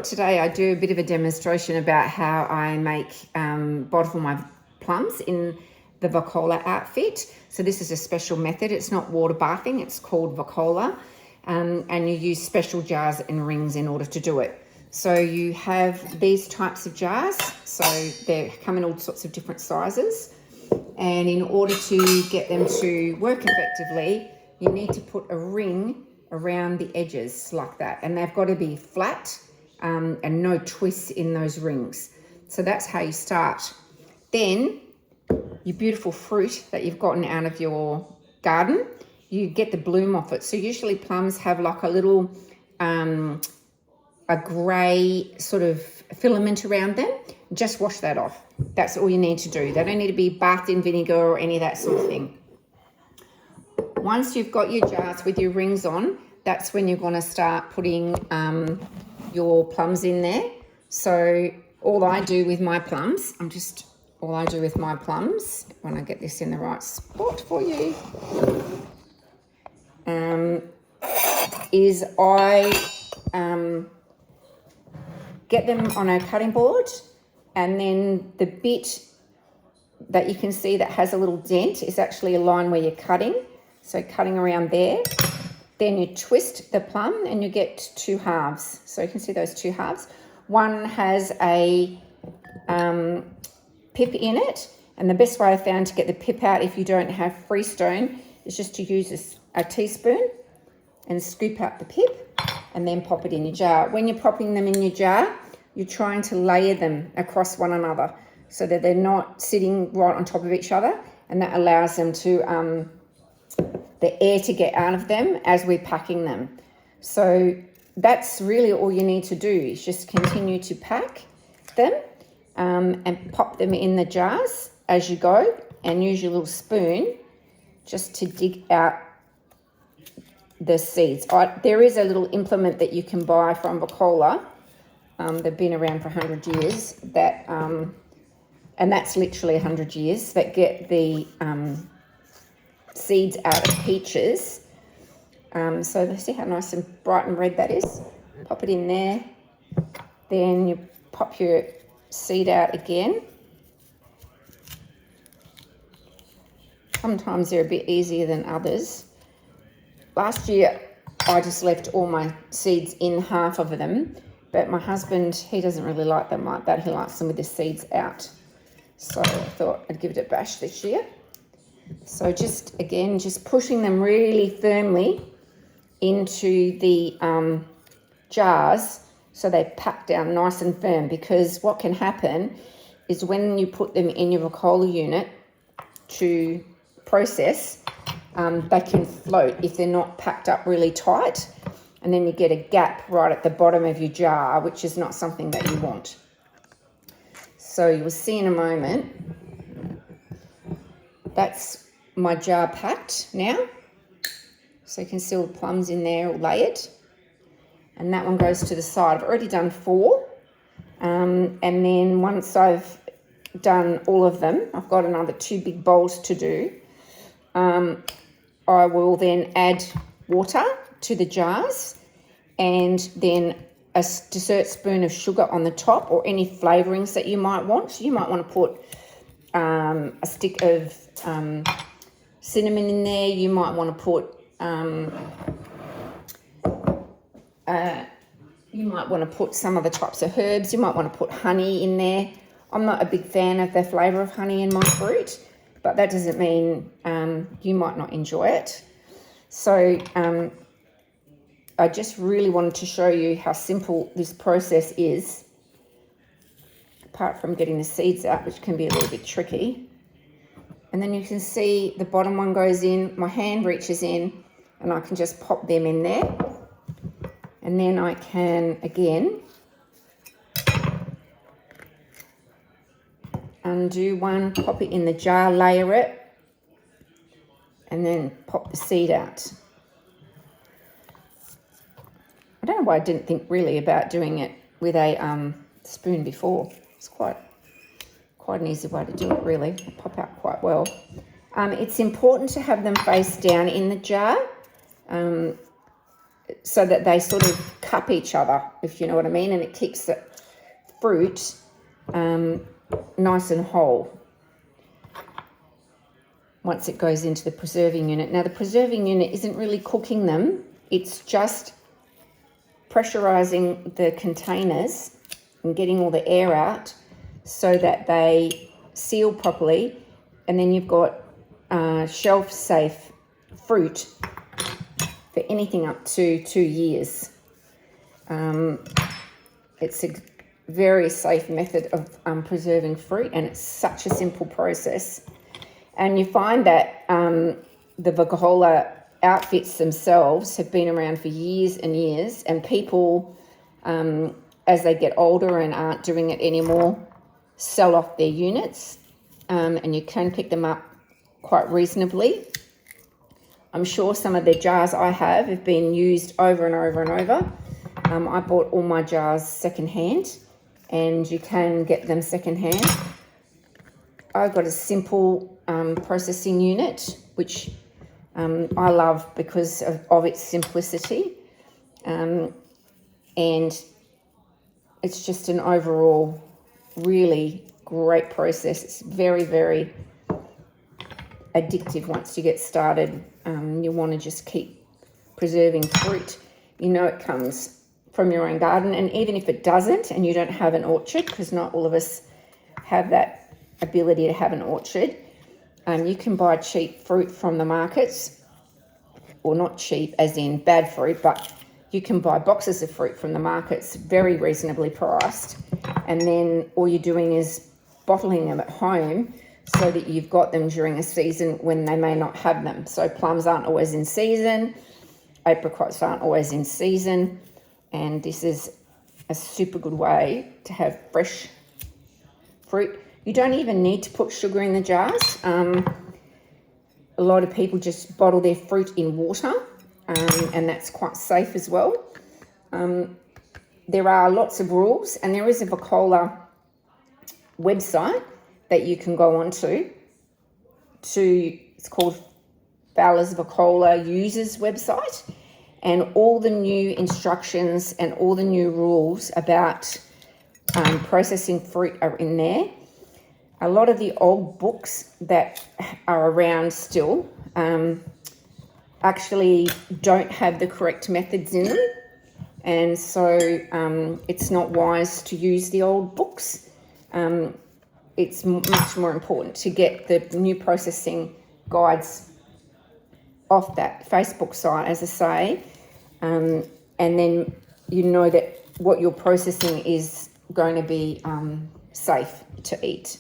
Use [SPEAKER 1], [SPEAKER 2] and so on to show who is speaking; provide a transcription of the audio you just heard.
[SPEAKER 1] Today I do a bit of a demonstration about how I make bottle my plums in the Vacola outfit. So this is a special method. It's not water bathing, it's called Vacola, and you use special jars and rings in order to do it. So you have these types of jars, so they come in all sorts of different sizes, and in order to get them to work effectively, you need to put a ring around the edges like that, and they've got to be flat and no twists in those rings. So that's how you start. Then your beautiful fruit that you've gotten out of your garden, you get the bloom off it. So usually plums have like a little a grey sort of filament around them. Just wash that off. That's all you need to do. They don't need to be bathed in vinegar or any of that sort of thing. Once you've got your jars with your rings on, that's when you're going to start putting your plums in there. So all I do with my plums, when I get this in the right spot for you, is I get them on a cutting board, and then the bit that you can see that has a little dent is actually a line where you're cutting. So cutting around there. Then you twist the plum and you get two halves. So you can see those two halves. One has a pip in it. And the best way I found to get the pip out if you don't have freestone is just to use a teaspoon and scoop out the pip and then pop it in your jar. When you're popping them in your jar, you're trying to layer them across one another so that they're not sitting right on top of each other, and that allows them to the air to get out of them as we're packing them. So that's really all you need to do, is just continue to pack them and pop them in the jars as you go, and use your little spoon just to dig out the seeds. There is a little implement that you can buy from Vacola. They've been around for 100 years. And that's literally 100 years, that get the seeds out of peaches. So see how nice and bright and red that is? Pop it in there. Then you pop your seed out again. Sometimes they're a bit easier than others. Last year, I just left all my seeds in, half of them. But my husband, he doesn't really like them like that. He likes them with the seeds out. So I thought I'd give it a bash this year. So just pushing them really firmly into the jars so they pack down nice and firm, because what can happen is when you put them in your Vacola unit to process, they can float if they're not packed up really tight, and then you get a gap right at the bottom of your jar, which is not something that you want. So you'll see in a moment. That's my jar packed now. So you can see all the plums in there all layered. And that one goes to the side. I've already done 4. And then once I've done all of them, I've got another 2 big bowls to do. I will then add water to the jars, and then a dessert spoon of sugar on the top, or any flavourings that you might want. So you might want to put a stick of cinnamon in there. You might want to put some other types of herbs. You might want to put honey in there. I'm not a big fan of the flavour of honey in my fruit, but that doesn't mean you might not enjoy it. So I just really wanted to show you how simple this process is, apart from getting the seeds out, which can be a little bit tricky. And then you can see the bottom one goes in, my hand reaches in, and I can just pop them in there. And then I can, again, undo one, pop it in the jar, layer it, and then pop the seed out. I don't know why I didn't think really about doing it with a spoon before. It's quite an easy way to do it, really. They pop out quite well. It's important to have them face down in the jar. so that they sort of cup each other, if you know what I mean, and it keeps the fruit nice and whole once it goes into the preserving unit. Now, the preserving unit isn't really cooking them, it's just pressurizing the containers and getting all the air out so that they seal properly, and then you've got shelf safe fruit for anything up to 2 years. It's a very safe method of preserving fruit, and it's such a simple process. And you find that the Vacola outfits themselves have been around for years and years, and people, as they get older and aren't doing it anymore, sell off their units, and you can pick them up quite reasonably. I'm sure some of their jars I have been used over and over and over. I bought all my jars secondhand, and you can get them secondhand. I've got a simple processing unit, which I love because of its simplicity, and it's just an overall really great process. It's very, very addictive once you get started. You want to just keep preserving fruit. You know it comes from your own garden, and even if it doesn't and you don't have an orchard, because not all of us have that ability to have an orchard, you can buy cheap fruit from the markets, or not cheap as in bad fruit, but you can buy boxes of fruit from the markets very reasonably priced, and then all you're doing is bottling them at home so that you've got them during a season when they may not have them. So plums aren't always in season, apricots aren't always in season, and this is a super good way to have fresh fruit. You don't even need to put sugar in the jars. A lot of people just bottle their fruit in water, and that's quite safe as well. There are lots of rules, and there is a Vacola website that you can go onto. It's called Fowler's Vacola Users website, and all the new instructions and all the new rules about processing fruit are in there. A lot of the old books that are around still actually don't have the correct methods in them, and so it's not wise to use the old books. It's much more important to get the new processing guides off that Facebook site, as I say, and then you know that what you're processing is going to be safe to eat.